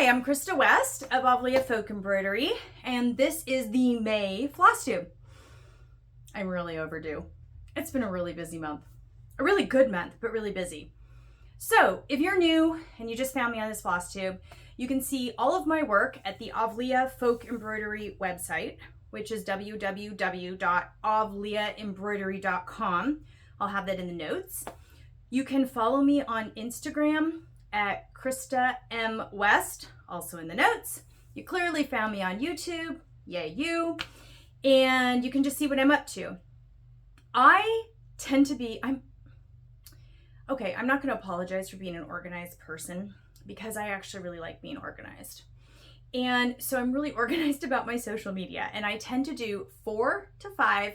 Hi, I'm Krista West of Avlea Folk Embroidery, and this is the May FlossTube. I'm really overdue. It's been a really busy month. A really good month, but really busy. So if you're new and you just found me on this FlossTube, you can see all of my work at the Avlea Folk Embroidery website, which is www.avleaembroidery.com. I'll have that in the notes. You can follow me on Instagram at kristamwest, also in the notes. You clearly found me on YouTube, yay you, and you can just see what I'm up to. I tend to be, I'm not going to apologize for being an organized person because I actually really like being organized. And so I'm really organized about my social media, and I tend to do 4 to 5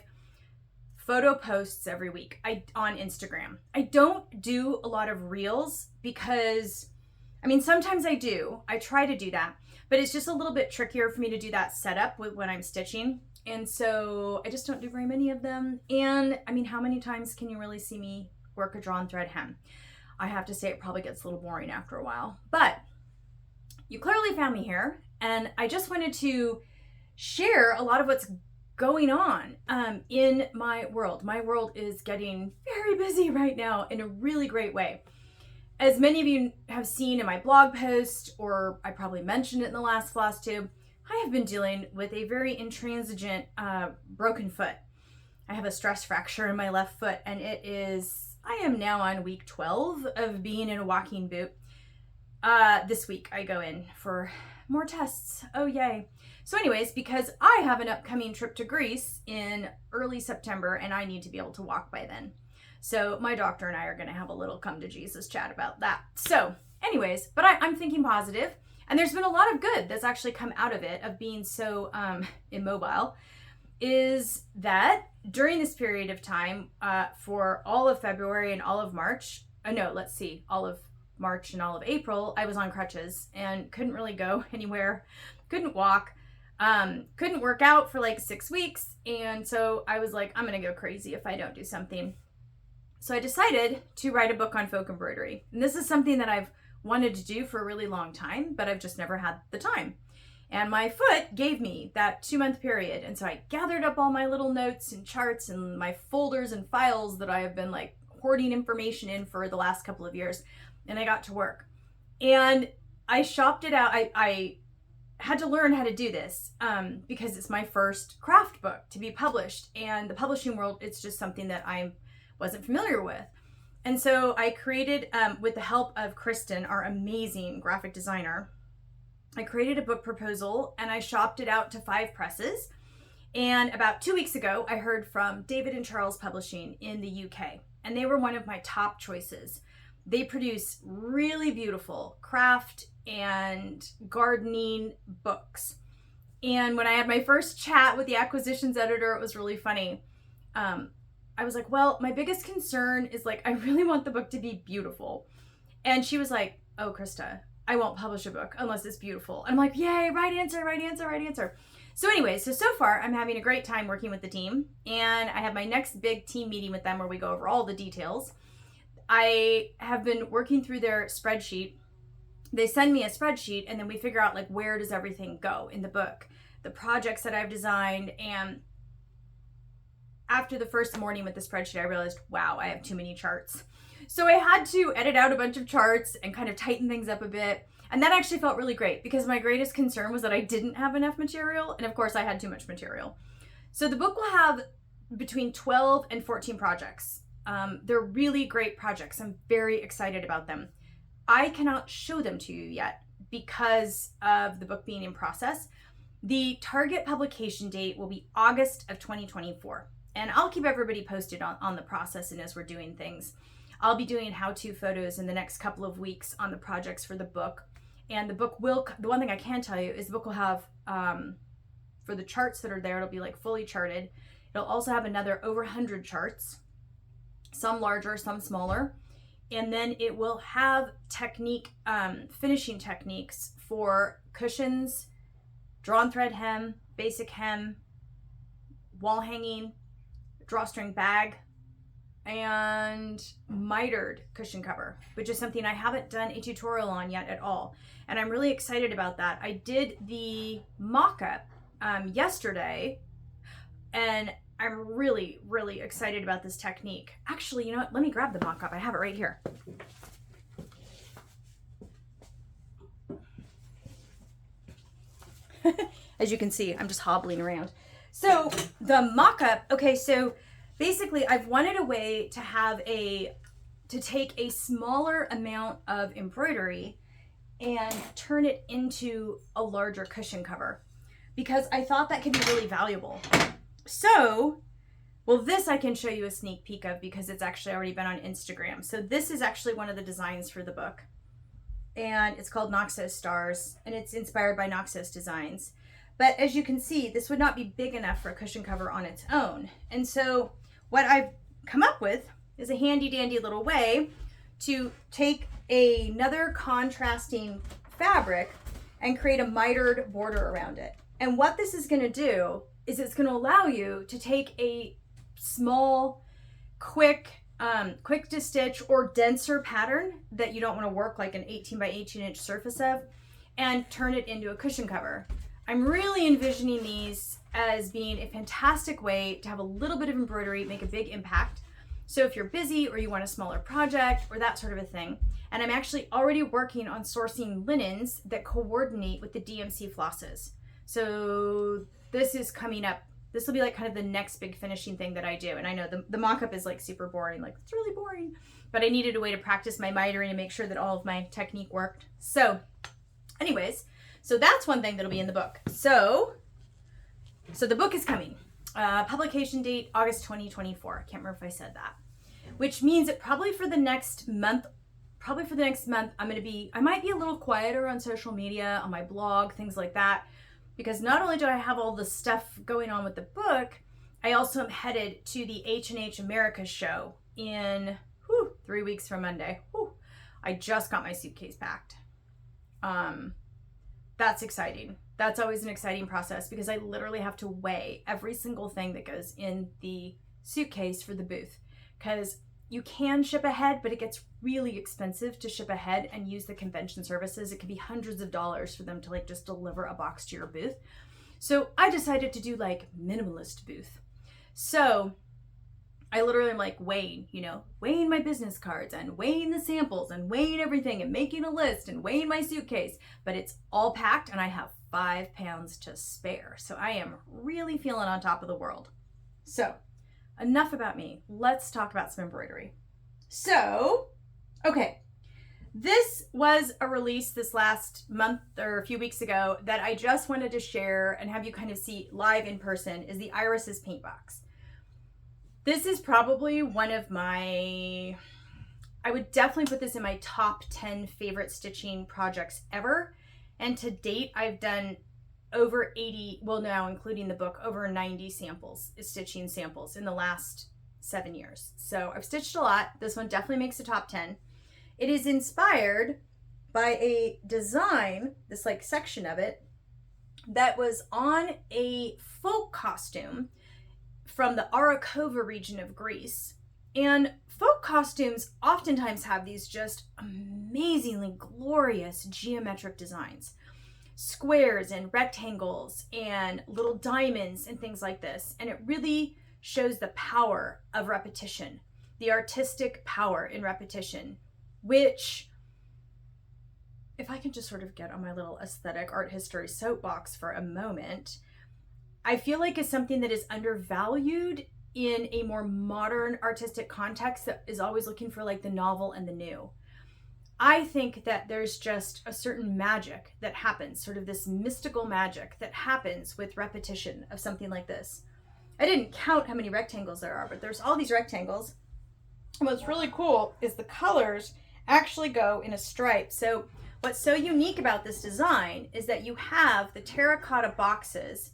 photo posts every week on Instagram. I don't do a lot of reels because, sometimes I do. I try to do that, but it's just a little bit trickier for me to do that setup when I'm stitching. And so I just don't do very many of them. And how many times can you really see me work a drawn thread hem? I have to say it probably gets a little boring after a while, but you clearly found me here, and I just wanted to share a lot of what's going on in my world. My world is getting very busy right now in a really great way. As many of you have seen in my blog post, or I probably mentioned it in the last FlossTube, I have been dealing with a very intransigent broken foot. I have a stress fracture in my left foot, and I am now on week 12 of being in a walking boot. This week I go in for more tests. Oh, yay. So anyways, because I have an upcoming trip to Greece in early September and I need to be able to walk by then. So my doctor and I are going to have a little come to Jesus chat about that. So anyways, but I'm thinking positive, and there's been a lot of good that's actually come out of it, of being so immobile, is that during this period of time for all of February and all of March, all of March and all of April, I was on crutches and couldn't really go anywhere, couldn't walk, couldn't work out for like 6 weeks. And so I was like, I'm going to go crazy if I don't do something. So I decided to write a book on folk embroidery. And this is something that I've wanted to do for a really long time, but I've just never had the time. And my foot gave me that 2-month period. And so I gathered up all my little notes and charts and my folders and files that I have been like hoarding information in for the last couple of years. And I got to work. And I shopped it out. I had to learn how to do this because it's my first craft book to be published. And the publishing world, it's just something that I wasn't familiar with. And so I created, with the help of Kristen, our amazing graphic designer, I created a book proposal and I shopped it out to 5 presses. And about 2 weeks ago, I heard from David and Charles Publishing in the UK, and they were one of my top choices. They produce really beautiful craft and gardening books. And when I had my first chat with the acquisitions editor, it was really funny. I was like, well, my biggest concern is I really want the book to be beautiful. And she was like, oh, Krista, I won't publish a book unless it's beautiful. And I'm like, yay, right answer, right answer, right answer. So anyway, so far I'm having a great time working with the team, and I have my next big team meeting with them where we go over all the details. I have been working through their spreadsheet. They send me a spreadsheet, and then we figure out where does everything go in the book, the projects that I've designed. And after the first morning with the spreadsheet, I realized, wow, I have too many charts. So I had to edit out a bunch of charts and kind of tighten things up a bit. And that actually felt really great because my greatest concern was that I didn't have enough material. And of course I had too much material. So the book will have between 12 and 14 projects. They're really great projects. I'm very excited about them. I cannot show them to you yet because of the book being in process. The target publication date will be August of 2024. And I'll keep everybody posted on the process and as we're doing things. I'll be doing how-to photos in the next couple of weeks on the projects for the book. And the one thing I can tell you is the book will have, for the charts that are there, it'll be fully charted. It'll also have another over 100 charts, some larger, some smaller. And then it will have finishing techniques for cushions, drawn thread hem, basic hem, wall hanging, drawstring bag, and mitered cushion cover, which is something I haven't done a tutorial on yet at all. And I'm really excited about that. I did the mock-up yesterday, and I'm really, really excited about this technique. Actually, you know what? Let me grab the mock-up. I have it right here. As you can see, I'm just hobbling around. So the mock-up, okay, so basically I've wanted a way to have to take a smaller amount of embroidery and turn it into a larger cushion cover, because I thought that could be really valuable. So, well, this I can show you a sneak peek of because it's actually already been on Instagram. So this is actually one of the designs for the book, and it's called Noxos Stars, and it's inspired by Noxos designs. But as you can see, this would not be big enough for a cushion cover on its own. And so what I've come up with is a handy dandy little way to take another contrasting fabric and create a mitered border around it. And what this is going to do is it's going to allow you to take a small, quick to stitch or denser pattern that you don't want to work like an 18 by 18 inch surface of, and turn it into a cushion cover. I'm really envisioning these as being a fantastic way to have a little bit of embroidery, make a big impact. So if you're busy or you want a smaller project or that sort of a thing, and I'm actually already working on sourcing linens that coordinate with the DMC flosses. So this is coming up. This will be like kind of the next big finishing thing that I do. And I know the mock-up is like super boring, like it's really boring, but I needed a way to practice my mitering and make sure that all of my technique worked. So anyways, so that's one thing that'll be in the book. So the book is coming. Publication date, August 2024. I can't remember if I said that. Which means that probably for the next month, I might be a little quieter on social media, on my blog, things like that. Because not only do I have all the stuff going on with the book, I also am headed to the H&H Americas show in 3 weeks from Monday. I just got my suitcase packed. That's exciting. That's always an exciting process because I literally have to weigh every single thing that goes in the suitcase for the booth, because you can ship ahead, but it gets really expensive to ship ahead and use the convention services. It can be hundreds of dollars for them to like just deliver a box to your booth. So I decided to do like minimalist booth. So I literally am like weighing my business cards and weighing the samples and weighing everything and making a list and weighing my suitcase, but it's all packed and I have 5 pounds to spare. So I am really feeling on top of the world. So enough about me. Let's talk about some embroidery. So, okay. This was a release this last month or a few weeks ago that I just wanted to share and have you kind of see live in person, is the Irises paint box. This is probably one of I would definitely put this in my top 10 favorite stitching projects ever. And to date, I've done over 80, well now including the book, over 90 stitching samples in the last 7 years. So I've stitched a lot. This one definitely makes the top 10. It is inspired by a design, this like section of it, that was on a folk costume from the Arakova region of Greece. And folk costumes oftentimes have these just amazingly glorious geometric designs. Squares and rectangles and little diamonds and things like this. And it really shows the power of repetition, the artistic power in repetition, which, if I can just sort of get on my little aesthetic art history soapbox for a moment, I feel like is something that is undervalued in a more modern artistic context that is always looking for like the novel and the new. I think that there's just a certain magic that happens, sort of this mystical magic that happens with repetition of something like this. I didn't count how many rectangles there are, but there's all these rectangles. And what's really cool is the colors actually go in a stripe. So what's so unique about this design is that you have the terracotta boxes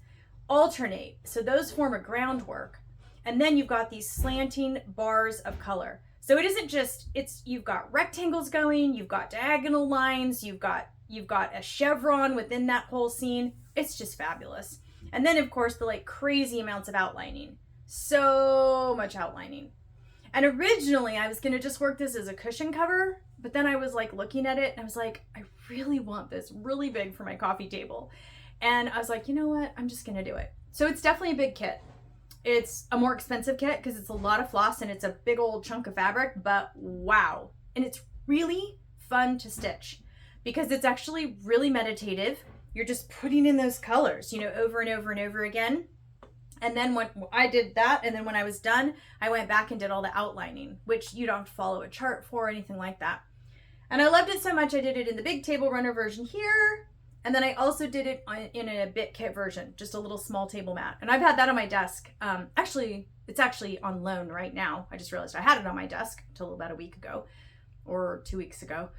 alternate. So those form a groundwork. And then you've got these slanting bars of color. So it isn't just, you've got rectangles going, you've got diagonal lines, you've got a chevron within that whole scene. It's just fabulous. And then of course the like crazy amounts of outlining. So much outlining. And originally I was going to just work this as a cushion cover, but then I was like looking at it and I was like, I really want this really big for my coffee table. And I was like, you know what? I'm just going to do it. So it's definitely a big kit. It's a more expensive kit because it's a lot of floss and it's a big old chunk of fabric, but wow. And it's really fun to stitch because it's actually really meditative. You're just putting in those colors, you know, over and over and over again. And then when I did that, and then when I was done, I went back and did all the outlining, which you don't have to follow a chart for or anything like that. And I loved it so much, I did it in the big table runner version here. And then I also did it in a bit kit version, just a little small table mat. And I've had that on my desk. Actually, it's actually on loan right now. I just realized I had it on my desk until about a week ago or 2 weeks ago.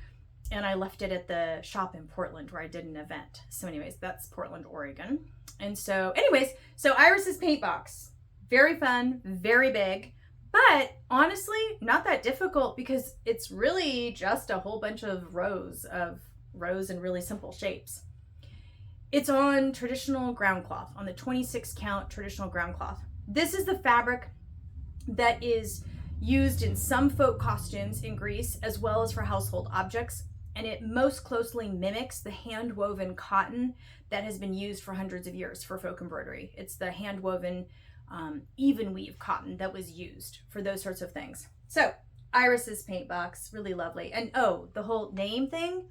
And I left it at the shop in Portland where I did an event. So anyways, that's Portland, Oregon. And so anyways, so Iris's paint box, very fun, very big, but honestly, not that difficult because it's really just a whole bunch of rows and really simple shapes. It's on traditional ground cloth, on the 26 count traditional ground cloth. This is the fabric that is used in some folk costumes in Greece as well as for household objects, and it most closely mimics the hand-woven cotton that has been used for hundreds of years for folk embroidery. It's the hand-woven even weave cotton that was used for those sorts of things. So Iris's paint box, really lovely. And oh, the whole name thing,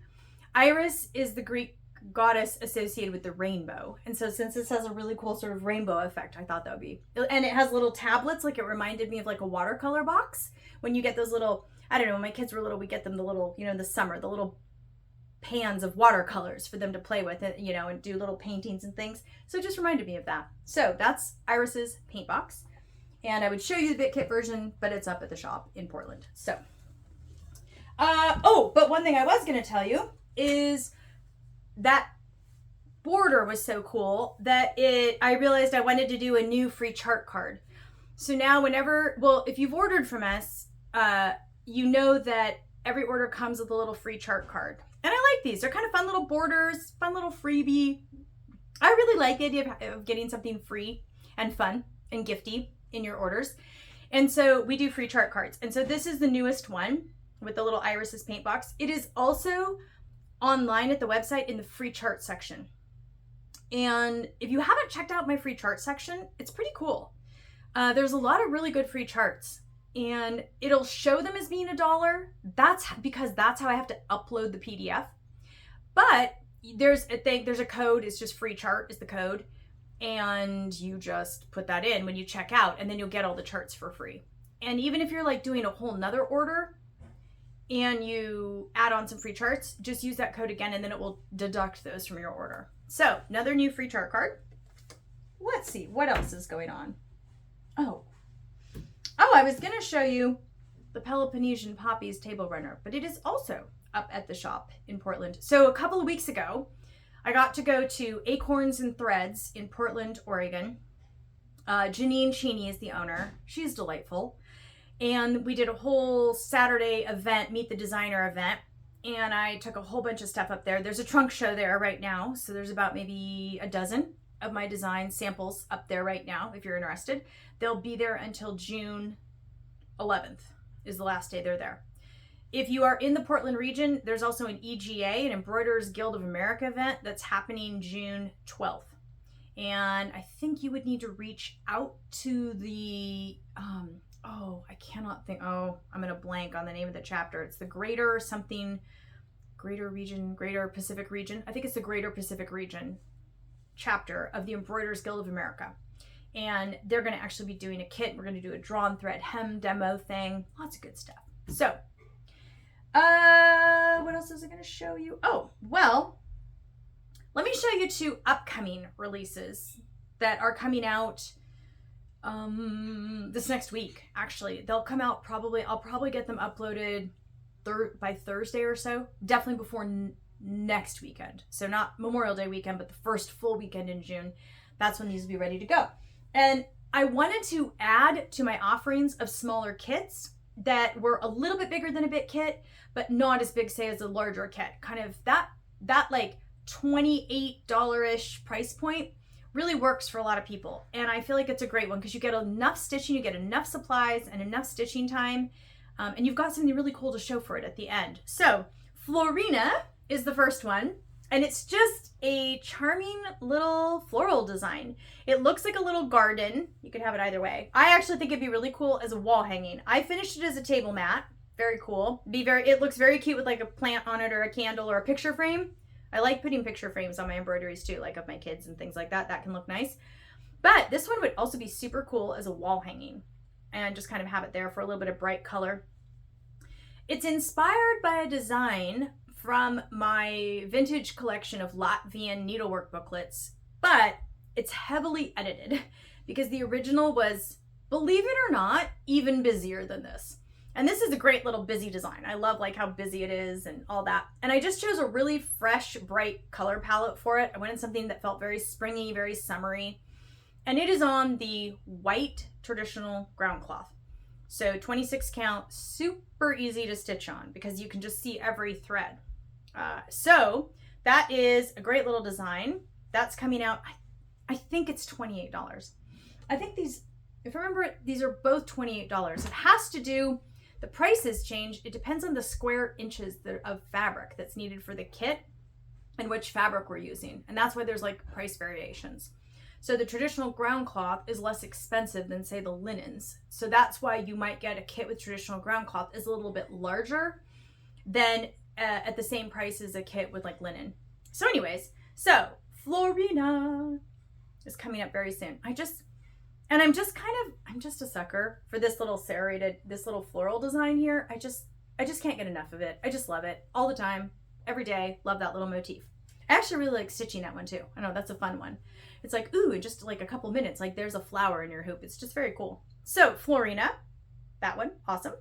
Iris is the Greek goddess associated with the rainbow. And so since this has a really cool sort of rainbow effect, I thought that would be, and it has little tablets, like it reminded me of like a watercolor box. When you get those little, I don't know, when my kids were little, we get them the little, you know, in the summer, the little pans of watercolors for them to play with, you know, and do little paintings and things. So it just reminded me of that. So that's Iris's paint box. And I would show you the bit kit version, but it's up at the shop in Portland. So, oh, but one thing I was going to tell you is that border was so cool that I realized I wanted to do a new free chart card. So now whenever, well, if you've ordered from us, you know that every order comes with a little free chart card. And I like these. They're kind of fun little borders, fun little freebie. I really like the idea of getting something free and fun and gifty in your orders. And so we do free chart cards. And so this is the newest one with the little Iris's paint box. It is also online at the website in the free chart section. And if you haven't checked out my free chart section, it's pretty cool. There's a lot of really good free charts, and it'll show them as being $1. That's because that's how I have to upload the PDF. But there's a code. It's just free chart is the code, and you just put that in when you check out, and then you'll get all the charts for free. And even if you're like doing a whole nother order and you add on some free charts, just use that code again, and then it will deduct those from your order. So another new free chart card. Let's see what else is going on. Oh, I was going to show you the Peloponnesian Poppies table runner, but it is also up at the shop in Portland. So a couple of weeks ago, I got to go to Acorns and Threads in Portland, Oregon. Janine Cheney is the owner. She's delightful. And we did a whole Saturday event, Meet the Designer event. And I took a whole bunch of stuff up there. There's a trunk show there right now. So there's about maybe a dozen of my design samples up there right now, if you're interested. They'll be there until June 11th is the last day they're there. If you are in the Portland region, there's also an EGA, an Embroiderers Guild of America event that's happening June 12th. And I think you would need to reach out to the, I'm going to blank on the name of the chapter. It's the Greater Pacific region. I think it's the Greater Pacific region chapter of the Embroiderers Guild of America. And they're going to actually be doing a kit. We're going to do a drawn thread hem demo thing. Lots of good stuff. So, what else is I going to show you? Oh, well, let me show you 2 upcoming releases that are coming out this next week. Actually, they'll come out I'll probably get them uploaded by Thursday or so, definitely before next weekend. So not Memorial Day weekend, but the first full weekend in June. That's when these will be ready to go. And I wanted to add to my offerings of smaller kits that were a little bit bigger than a bit kit, but not as big, say, as a larger kit. Kind of that like $28-ish price point really works for a lot of people. And I feel like it's a great one because you get enough stitching, you get enough supplies and enough stitching time. And you've got something really cool to show for it at the end. So Florina is the first one. And it's just a charming little floral design. It looks like a little garden. You could have it either way. I actually think it'd be really cool as a wall hanging. I finished it as a table mat. Very cool. It looks very cute with like a plant on it or a candle or a picture frame. I like putting picture frames on my embroideries too, like of my kids and things like that. That can look nice. But this one would also be super cool as a wall hanging and just kind of have it there for a little bit of bright color. It's inspired by a design from my vintage collection of Latvian needlework booklets, but it's heavily edited because the original was, believe it or not, even busier than this. And this is a great little busy design. I love like how busy it is and all that. And I just chose a really fresh, bright color palette for it. I wanted something that felt very springy, very summery. And it is on the white traditional ground cloth. So 26 count, super easy to stitch on because you can just see every thread. So that is a great little design. That's coming out, I think it's $28. I think these, if I remember, these are both $28. It has to do, the prices change. It depends on the square inches of fabric that's needed for the kit and which fabric we're using. And that's why there's like price variations. So the traditional ground cloth is less expensive than say the linens. So that's why you might get a kit with traditional ground cloth is a little bit larger than at the same price as a kit with like linen. So anyways, so Florina is coming up very soon. I'm just a sucker for this little serrated, this little floral design here. I just can't get enough of it. I just love it all the time, every day. Love that little motif. I actually really like stitching that one too. I know that's a fun one. It's like, ooh, in just like a couple minutes, like there's a flower in your hoop. It's just very cool. So Florina, that one, awesome.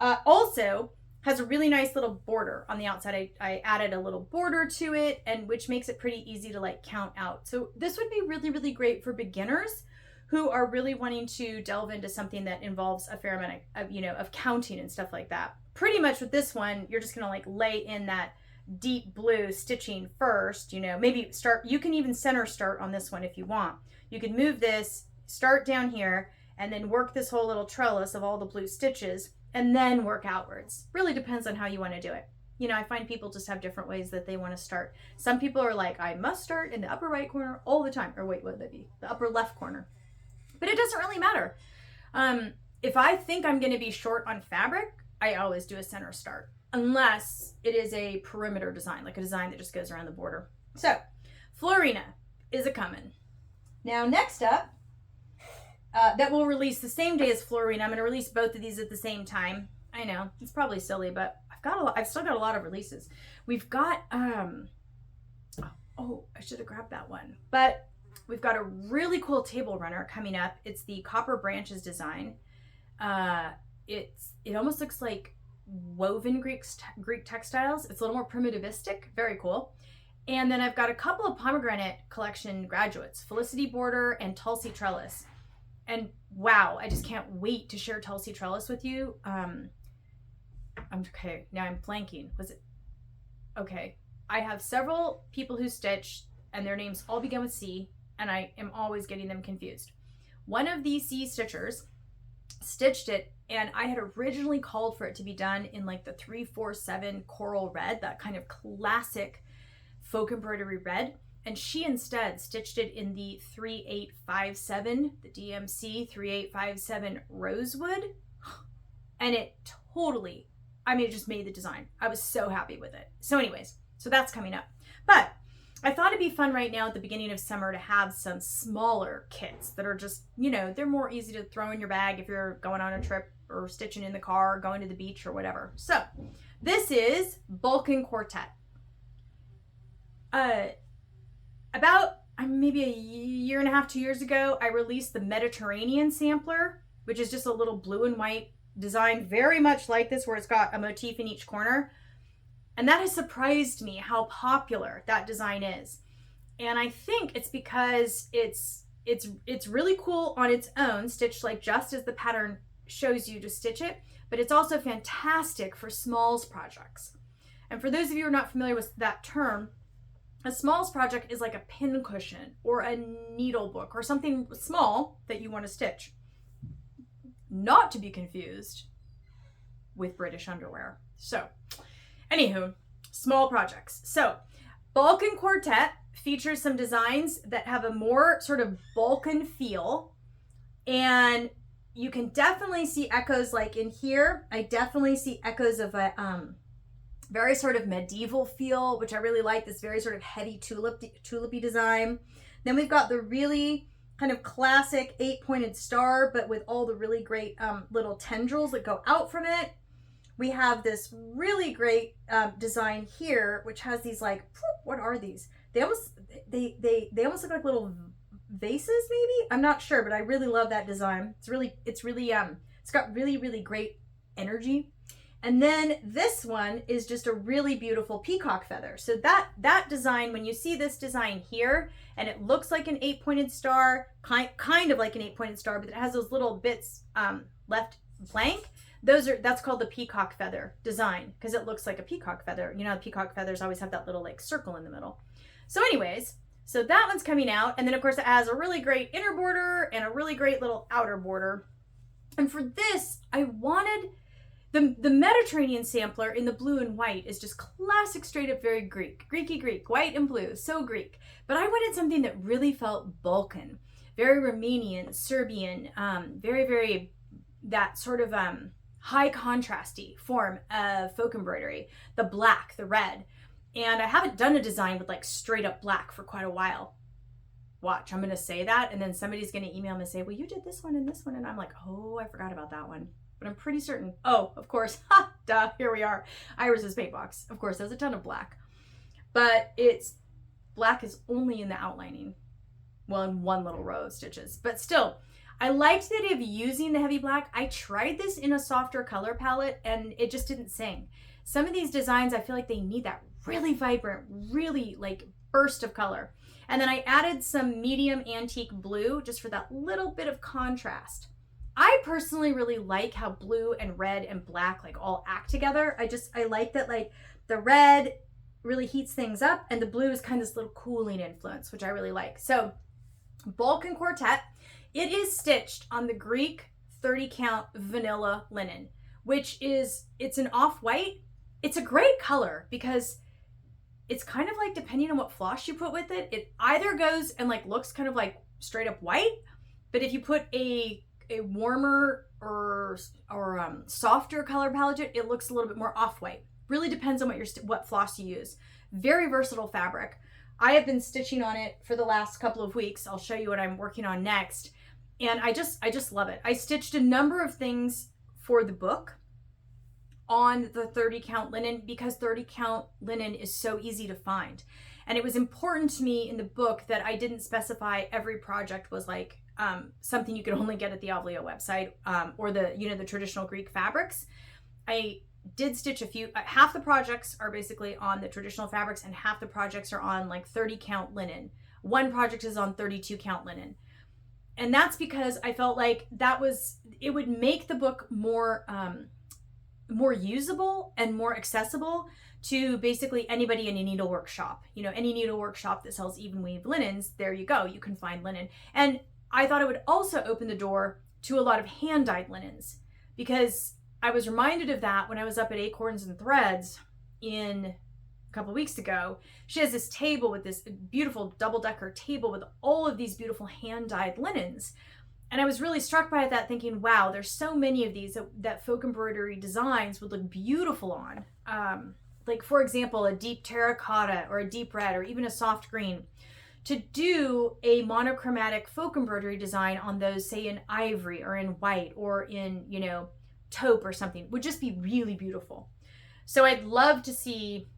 Also has a really nice little border on the outside. I added a little border to it, and which makes it pretty easy to like count out. So this would be really, really great for beginners who are really wanting to delve into something that involves a fair amount of counting and stuff like that. Pretty much with this one, you're just gonna like lay in that deep blue stitching first, maybe start, you can even center start on this one if you want. You can move this, start down here, and then work this whole little trellis of all the blue stitches, and then work outwards. Really depends on how you want to do it. I find people just have different ways that they want to start. Some people are like, I must start in the upper right corner all the time. Or wait, what would that be? The upper left corner. But it doesn't really matter. If I think I'm going to be short on fabric, I always do a center start. Unless it is a perimeter design, like a design that just goes around the border. So, Florina is a coming. Now, next up, that will release the same day as Florina. I'm going to release both of these at the same time. I know, it's probably silly, but I've still got a lot of releases. We've got, oh, I should have grabbed that one. But we've got a really cool table runner coming up. It's the Copper Branches design. It almost looks like woven Greek textiles. It's a little more primitivistic, very cool. And then I've got a couple of pomegranate collection graduates, Felicity Border and Tulsi Trellis. And wow, I just can't wait to share Tulsi Trellis with you. Okay, now I'm blanking. Was it? Okay, I have several people who stitch and their names all begin with C, and I am always getting them confused. One of these C stitchers stitched it, and I had originally called for it to be done in like the 347 coral red, that kind of classic folk embroidery red, and she instead stitched it in the 3857, the DMC 3857 rosewood, and it totally, it just made the design. I was so happy with it. So anyways, so that's coming up. But I thought it'd be fun right now at the beginning of summer to have some smaller kits that are just, they're more easy to throw in your bag if you're going on a trip or stitching in the car, or going to the beach or whatever. So this is Balkan Quartet. About maybe a year and a half, 2 years ago, I released the Mediterranean sampler, which is just a little blue and white design, very much like this, where it's got a motif in each corner. And that has surprised me how popular that design is. And I think it's because it's really cool on its own, stitched like just as the pattern shows you to stitch it, but it's also fantastic for smalls projects. And for those of you who are not familiar with that term, A smallest project is like a pin cushion or a needle book or something small that you want to stitch. Not to be confused with British underwear. So, anywho, small projects. So, Balkan Quartet features some designs that have a more sort of Balkan feel, and you can definitely see echoes like in here. I definitely see echoes of a very sort of medieval feel, which I really like, this very sort of heavy tulipy design. Then we've got the really kind of classic 8-pointed star, but with all the really great little tendrils that go out from it. We have this really great design here, which has these like, what are these? They almost look like little vases, maybe? I'm not sure, but I really love that design. It's got really great energy. And then this one is just a really beautiful peacock feather. So that design, when you see this design here, and it looks like an 8-pointed star, kind of like an 8-pointed star, but it has those little bits left blank. That's called the peacock feather design, because it looks like a peacock feather. You know, peacock feathers always have that little like circle in the middle. So anyways, so that one's coming out. And then of course it has a really great inner border and a really great little outer border. And for this, I wanted the Mediterranean sampler in the blue and white is just classic, straight up, very Greeky Greek, white and blue, so Greek. But I wanted something that really felt Balkan, very Romanian, Serbian, very that sort of high contrasty form of folk embroidery, the black, the red. And I haven't done a design with like straight up black for quite a while. Watch, I'm gonna say that, and then somebody's gonna email me and say, well, you did this one and this one, and I'm like, oh, I forgot about that one. But I'm pretty certain, oh, of course, ha, duh, here we are. Iris's paint box, of course, there's a ton of black. But black is only in the outlining. Well, in one little row of stitches. But still, I liked the idea of using the heavy black. I tried this in a softer color palette, and it just didn't sing. Some of these designs, I feel like they need that really vibrant, really like burst of color. And then I added some medium antique blue just for that little bit of contrast. I personally really like how blue and red and black like all act together. I like that like the red really heats things up and the blue is kind of this little cooling influence, which I really like. So Balkan Quartet, it is stitched on the Greek 30 count vanilla linen, it's an off-white. It's a great color because it's kind of like, depending on what floss you put with it, it either goes and like looks kind of like straight up white, but if you put a warmer or softer color palette, it looks a little bit more off-white. Really depends on what floss you use. Very versatile fabric. I have been stitching on it for the last couple of weeks. I'll show you what I'm working on next. And I just love it. I stitched a number of things for the book on the 30 count linen because 30 count linen is so easy to find. And it was important to me in the book that I didn't specify every project was like something you could only get at the Avlea website or the traditional Greek fabrics. I did stitch a few, half the projects are basically on the traditional fabrics and half the projects are on like 30 count linen. One project is on 32 count linen. And that's because I felt like it would make the book more usable and more accessible to basically anybody in a needlework shop. You know, any needlework shop that sells even weave linens, there you go, you can find linen. And I thought it would also open the door to a lot of hand-dyed linens because I was reminded of that when I was up at Acorns and Threads a couple weeks ago. She has this table with this beautiful double-decker table with all of these beautiful hand-dyed linens. And I was really struck by that, thinking, wow, there's so many of these that folk embroidery designs would look beautiful on. Like, for example, a deep terracotta or a deep red or even a soft green. To do a monochromatic folk embroidery design on those, say in ivory or in white or in, taupe or something, would just be really beautiful. So I'd love to see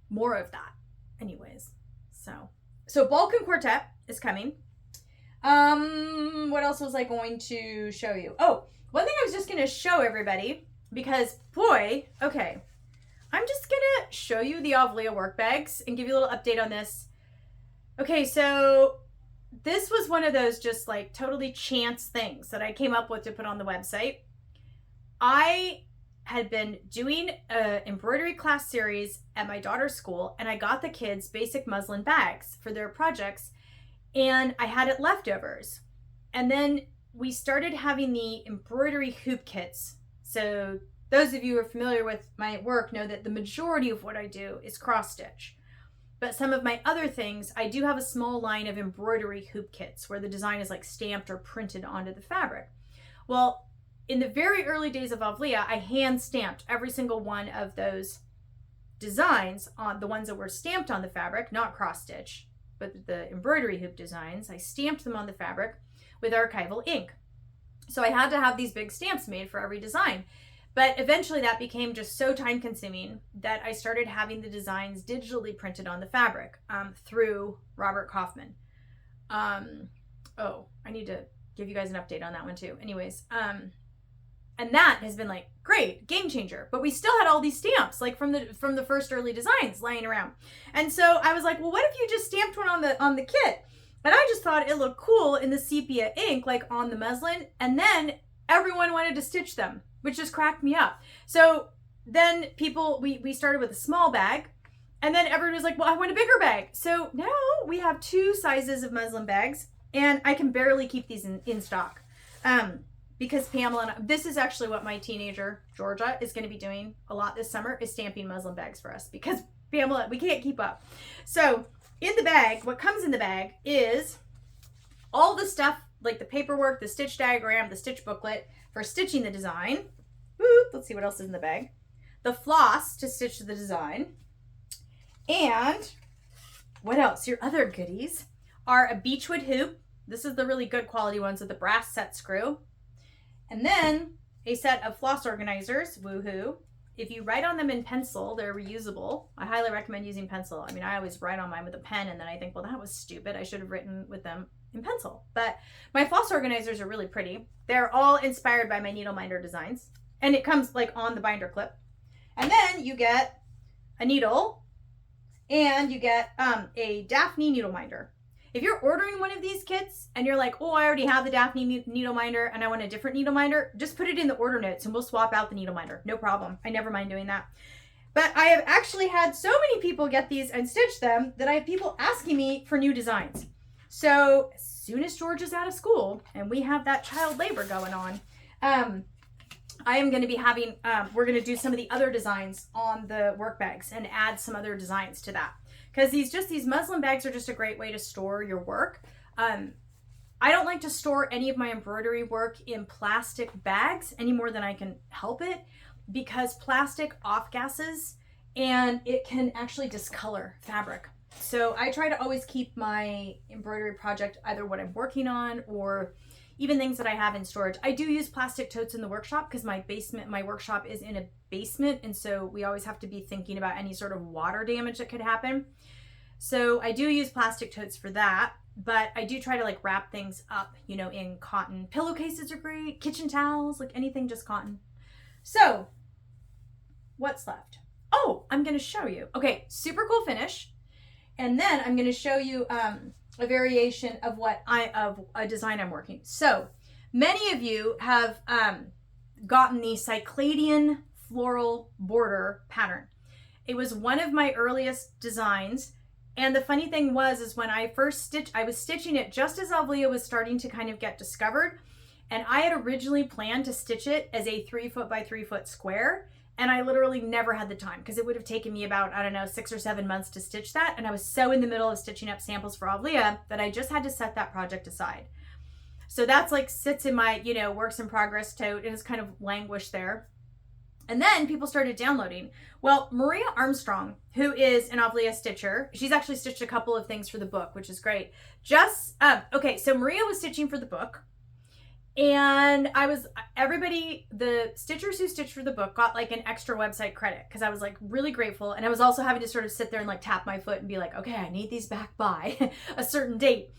more of that. Anyways, so Balkan Quartet is coming. What else was I going to show you? Oh, one thing I was just going to show everybody because okay, I'm just going to show you the Avlea work bags and give you a little update on this. Okay, so this was one of those just like totally chance things that I came up with to put on the website. I had been doing an embroidery class series at my daughter's school, and I got the kids basic muslin bags for their projects, and I had it leftovers. And then we started having the embroidery hoop kits. So those of you who are familiar with my work know that the majority of what I do is cross stitch. But some of my other things, I do have a small line of embroidery hoop kits where the design is like stamped or printed onto the fabric. Well, in the very early days of Avlea, I hand stamped every single one of those designs, on the ones that were stamped on the fabric, not cross stitch, but the embroidery hoop designs. I stamped them on the fabric with archival ink. So I had to have these big stamps made for every design. But eventually that became just so time consuming that I started having the designs digitally printed on the fabric through Robert Kaufman. Oh, I need to give you guys an update on that one too. Anyways, and that has been like great, game changer. But we still had all these stamps like from the first early designs laying around. And so I was like, well, what if you just stamped one on the kit? And I just thought it looked cool in the sepia ink, like on the muslin. And then everyone wanted to stitch them, which just cracked me up. So then we started with a small bag, and then everyone was like, well, I want a bigger bag. So now we have 2 sizes of muslin bags, and I can barely keep these in stock. Because Pamela, and this is actually what my teenager, Georgia, is going to be doing a lot this summer, is stamping muslin bags for us, because Pamela, we can't keep up. So in the bag, what comes in the bag is all the stuff, like the paperwork, the stitch diagram, the stitch booklet for stitching the design. Let's see what else is in the bag. The floss to stitch the design. And what else? Your other goodies are a beechwood hoop. This is the really good quality ones with the brass set screw. And then a set of floss organizers, woohoo. If you write on them in pencil, they're reusable. I highly recommend using pencil. I mean, I always write on mine with a pen, and then I think, well, that was stupid. I should have written with them in pencil. But my floss organizers are really pretty. They're all inspired by my needle minder designs. And it comes like on the binder clip. And then you get a needle, and you get a Daphne needle minder. If you're ordering one of these kits and you're like, oh, I already have the Daphne needle minder and I want a different needle minder, just put it in the order notes and we'll swap out the needle minder. No problem. I never mind doing that. But I have actually had so many people get these and stitch them that I have people asking me for new designs. So as soon as George is out of school and we have that child labor going on, I am going to be having, we're going to do some of the other designs on the work bags and add some other designs to that. Because these muslin bags are just a great way to store your work. I don't like to store any of my embroidery work in plastic bags any more than I can help it, because plastic off-gasses and it can actually discolor fabric. So I try to always keep my embroidery project either what I'm working on or even things that I have in storage. I do use plastic totes in the workshop because my workshop is in a basement, and so we always have to be thinking about any sort of water damage that could happen. So I do use plastic totes for that, but I do try to like wrap things up, you know, in cotton. Pillowcases are great, kitchen towels, like anything just cotton. So what's left? Oh, I'm gonna show you. Okay, super cool finish. And then I'm gonna show you a variation of of a design I'm working. So many of you have gotten the Cycladian floral border pattern. It was one of my earliest designs. And the funny thing is when I first stitched, I was stitching it just as Avlea was starting to kind of get discovered. And I had originally planned to stitch it as a 3 foot by 3 foot square. And I literally never had the time because it would have taken me about, I don't know, 6 or 7 months to stitch that. And I was so in the middle of stitching up samples for Avlea that I just had to set that project aside. So that's like sits in my, you know, works in progress tote and it's kind of languished there. And then people started downloading. Well, Maria Armstrong, who is an Avlea stitcher, she's actually stitched a couple of things for the book, which is great. Okay, so Maria was stitching for the book. And the stitchers who stitched for the book got like an extra website credit because I was like really grateful. And I was also having to sort of sit there and like tap my foot and be like, okay, I need these back by a certain date.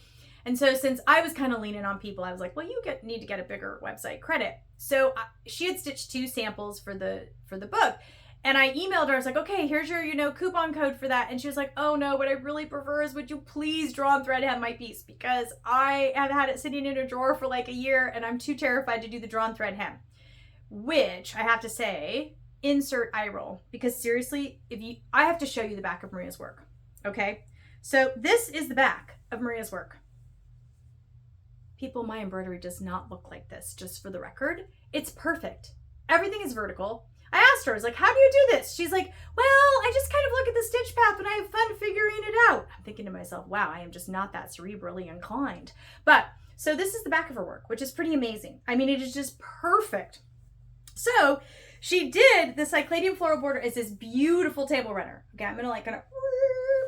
And so since I was kind of leaning on people, I was like, well, need to get a bigger website credit. So she had stitched 2 samples for the book. And I emailed her. I was like, okay, here's your, coupon code for that. And she was like, oh no, what I really prefer is would you please draw and thread hem my piece? Because I have had it sitting in a drawer for like a year and I'm too terrified to do the draw and thread hem. Which I have to say, insert eye roll, because seriously, I have to show you the back of Maria's work. Okay. So this is the back of Maria's work. People, my embroidery does not look like this, just for the record. It's perfect. Everything is vertical. I asked her, I was like, how do you do this? She's like, well, I just kind of look at the stitch path and I have fun figuring it out. I'm thinking to myself, wow, I am just not that cerebrally inclined. But so this is the back of her work, which is pretty amazing. I mean, it is just perfect. So she did the Cycladian floral border as this beautiful table runner. Okay, I'm gonna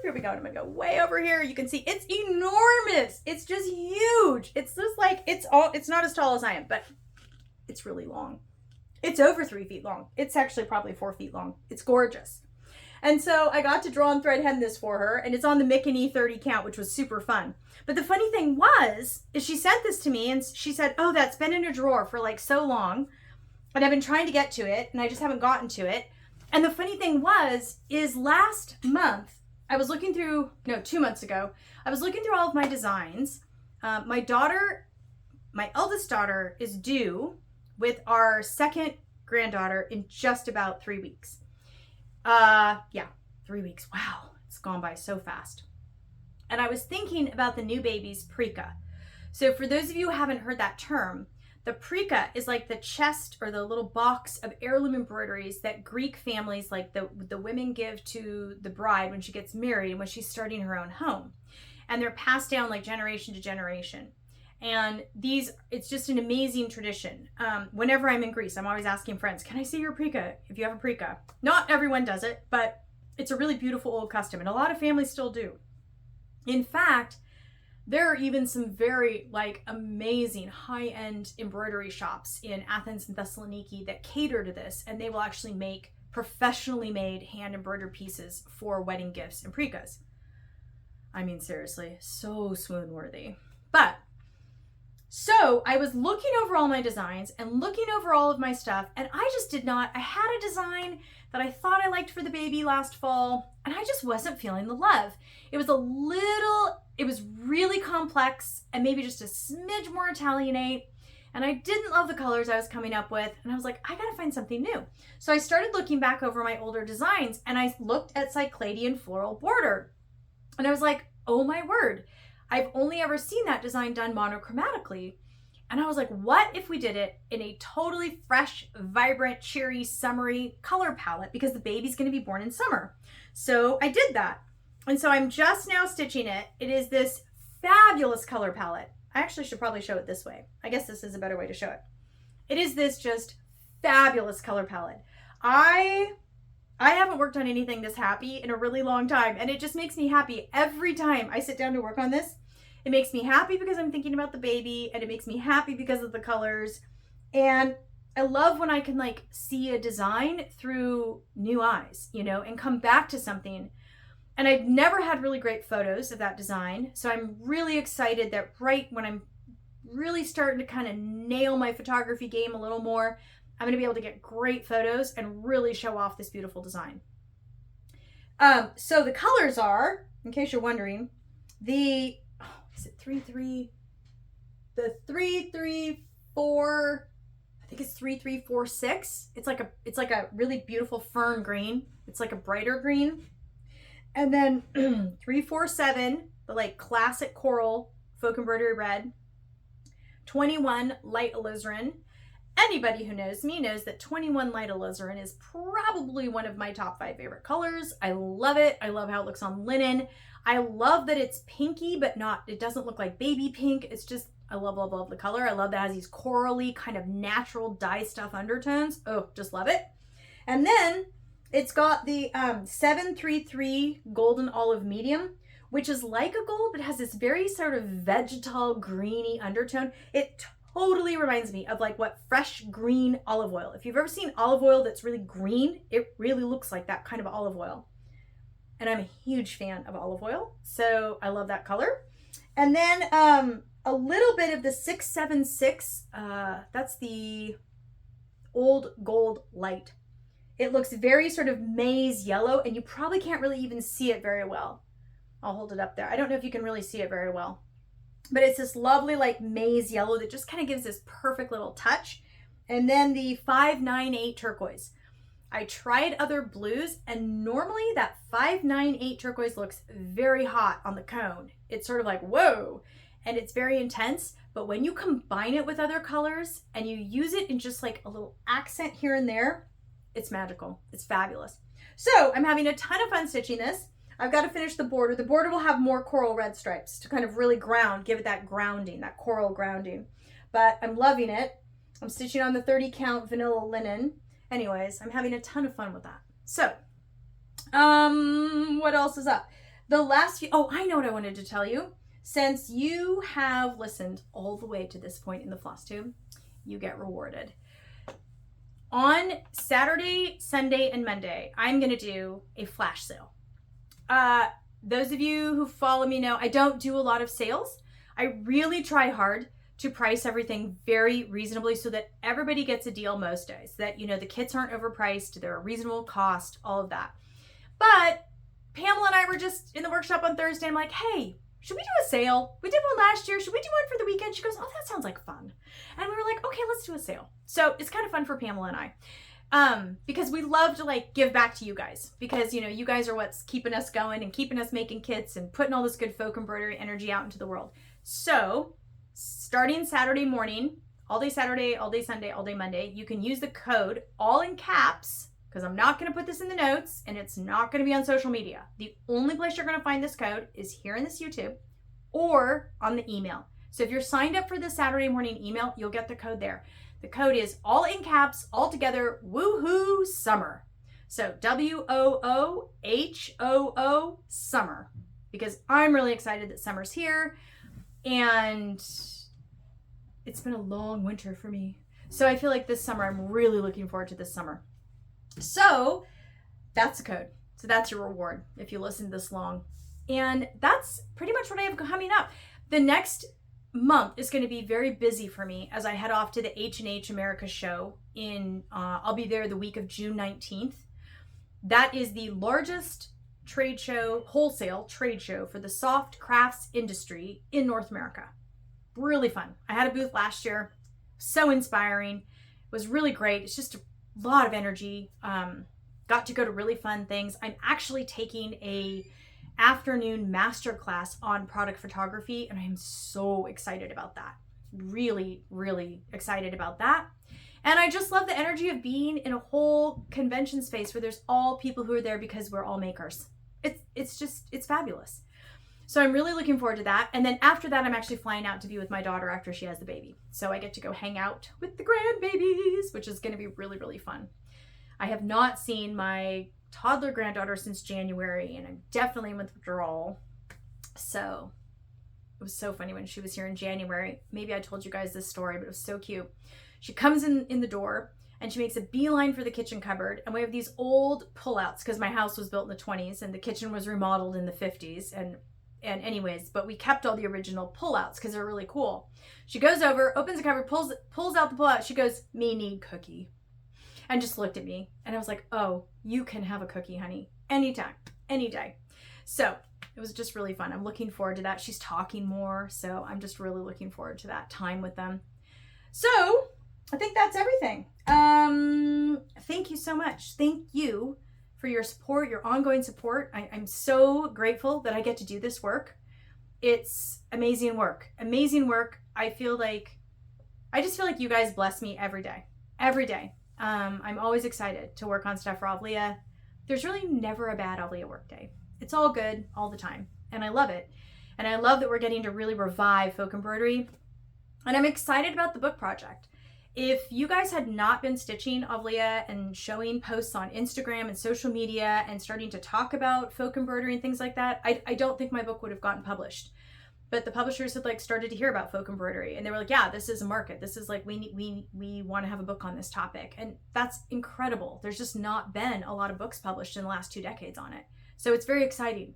here we go. I'm gonna go way over here. You can see it's enormous. It's just huge. It's just like, it's not as tall as I am, but it's really long. It's over 3 feet long. It's actually probably 4 feet long. It's gorgeous. And so I got to draw and thread hem this for her, and it's on the Mick and E30 count, which was super fun. But the funny thing is she sent this to me and she said, oh, that's been in a drawer for like so long, and I've been trying to get to it and I just haven't gotten to it. And the funny thing is last month, I was looking through, 2 months ago, I was looking through all of my designs. My eldest daughter is due with our second granddaughter in just about 3 weeks. 3 weeks. Wow, it's gone by so fast. And I was thinking about the new baby's prica. So for those of you who haven't heard that term, the prica is like the chest or the little box of heirloom embroideries that Greek families, like the women, give to the bride when she gets married and when she's starting her own home. And they're passed down like generation to generation. And it's just an amazing tradition. Whenever I'm in Greece, I'm always asking friends, can I see your prica if you have a prica? Not everyone does it, but it's a really beautiful old custom, and a lot of families still do. In fact, there are even some very amazing high-end embroidery shops in Athens and Thessaloniki that cater to this, and they will actually make professionally made hand embroidered pieces for wedding gifts and pricas. I mean, seriously, so swoon-worthy. So I was looking over all my designs and looking over all of my stuff, and I had a design that I thought I liked for the baby last fall, and I just wasn't feeling the love. It was really complex and maybe just a smidge more Italianate, and I didn't love the colors I was coming up with, and I was like, I gotta find something new. So I started looking back over my older designs, and I looked at Cycladian floral border, and I was like, oh my word. I've only ever seen that design done monochromatically. And I was like, what if we did it in a totally fresh, vibrant, cheery, summery color palette, because the baby's going to be born in summer. So I did that. And so I'm just now stitching it. It is this fabulous color palette. I actually should probably show it this way. I guess this is a better way to show it. It is this just fabulous color palette. I haven't worked on anything this happy in a really long time, and it just makes me happy every time I sit down to work on this. It makes me happy because I'm thinking about the baby, and it makes me happy because of the colors. And I love when I can see a design through new eyes, and come back to something. And I've never had really great photos of that design. So I'm really excited that right when I'm really starting to kind of nail my photography game a little more, I'm going to be able to get great photos and really show off this beautiful design. So the colors are, in case you're wondering, is it 3-3? The 3-3-4, I think it's 3-3-4-6. It's like a really beautiful fern green. It's like a brighter green. And then 3-4-7, the classic coral folk embroidery red. 21 light alizarin. Anybody who knows me knows that 21 light alizarin is probably one of my top 5 favorite colors. I love it. I love how it looks on linen. I love that it's pinky, but it doesn't look like baby pink. It's just, I love, love, love the color. I love that it has these corally kind of natural dye stuff undertones. Oh, just love it. And then it's got the 733 golden olive medium, which is like a gold, but has this very sort of vegetal greeny undertone. It totally reminds me of what fresh green olive oil. If you've ever seen olive oil that's really green, it really looks like that kind of olive oil. And I'm a huge fan of olive oil, so I love that color. And then a little bit of the 676, that's the old gold light. It looks very sort of maize yellow, and you probably can't really even see it very well. I'll hold it up there. I don't know if you can really see it very well. But it's this lovely maize yellow that just kind of gives this perfect little touch. And then the 598 turquoise. I tried other blues, and normally that 598 turquoise looks very hot on the cone. It's sort of like, whoa, and it's very intense. But when you combine it with other colors and you use it in just like a little accent here and there, it's magical. It's fabulous. So I'm having a ton of fun stitching this. I've got to finish the border. The border will have more coral red stripes to kind of really ground, give it that grounding, that coral grounding. But I'm loving it. I'm stitching on the 30 count vanilla linen. Anyways, I'm having a ton of fun with that. So, what else is up? The last few, oh, I know what I wanted to tell you. Since you have listened all the way to this point in the FlossTube, you get rewarded. On Saturday, Sunday, and Monday, I'm going to do a flash sale. Those of you who follow me know I don't do a lot of sales. I really try hard to price everything very reasonably so that everybody gets a deal most days. That, you know, the kits aren't overpriced, they're a reasonable cost, all of that. But Pamela and I were just in the workshop on Thursday. I'm like, hey, should we do a sale? We did one last year. Should we do one for the weekend? She goes, oh, that sounds like fun. And we were like, okay, let's do a sale. So it's kind of fun for Pamela and I. Because we love to like give back to you guys, because, you know, you guys are what's keeping us going and keeping us making kits and putting all this good folk embroidery energy out into the world. So starting Saturday morning, all day Saturday, all day Sunday, all day Monday, you can use the code all in caps, because I'm not going to put this in the notes and it's not going to be on social media. The only place you're going to find this code is here in this YouTube or on the email. So if you're signed up for the Saturday morning email, you'll get the code there. The code is all in caps, all together, woohoo summer. So WOOHOO summer, because I'm really excited that summer's here and it's been a long winter for me. So I feel like this summer, I'm really looking forward to this summer. So that's the code. So that's your reward if you listen this long. And that's pretty much what I have coming up. The next month is going to be very busy for me as I head off to the H&H America show in, I'll be there the week of June 19th. That is the largest trade show, wholesale trade show for the soft crafts industry in North America. Really fun. I had a booth last year. So inspiring. It was really great. It's just a lot of energy. Got to go to really fun things. I'm actually taking a afternoon masterclass on product photography, and I am so excited about that. Really, really excited about that. And I just love the energy of being in a whole convention space where there's all people who are there because we're all makers. It's fabulous. So I'm really looking forward to that. And then after that, I'm actually flying out to be with my daughter after she has the baby. So I get to go hang out with the grandbabies, which is going to be really, really fun. I have not seen my toddler granddaughter since January, and I'm definitely in withdrawal. So it was so funny when she was here in January. Maybe I told you guys this story, but it was so cute. She comes in the door and she makes a beeline for the kitchen cupboard. And we have these old pullouts because my house was built in the 20s and the kitchen was remodeled in the 50s. And anyways, but we kept all the original pullouts because they're really cool. She goes over, opens the cupboard, pulls out the pullout. She goes, "Me need cookie." And just looked at me. And I was like, oh, you can have a cookie, honey. Anytime, any day. So it was just really fun. I'm looking forward to that. She's talking more. So I'm just really looking forward to that time with them. So I think that's everything. Thank you so much. Thank you for your support, your ongoing support. I'm so grateful that I get to do this work. It's amazing work. Amazing work. I just feel like you guys bless me every day. Every day. I'm always excited to work on stuff for Avlea. There's really never a bad Avlea work day. It's all good all the time. And I love it. And I love that we're getting to really revive folk embroidery. And I'm excited about the book project. If you guys had not been stitching Avlea and showing posts on Instagram and social media and starting to talk about folk embroidery and things like that, I don't think my book would have gotten published. But the publishers had started to hear about folk embroidery, and they were like, yeah, this is a market. This is we want to have a book on this topic. And that's incredible. There's just not been a lot of books published in the last 2 decades on it. So it's very exciting.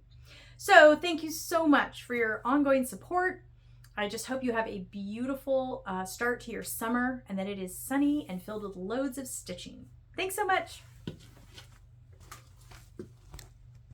So thank you so much for your ongoing support. I just hope you have a beautiful start to your summer and that it is sunny and filled with loads of stitching. Thanks so much.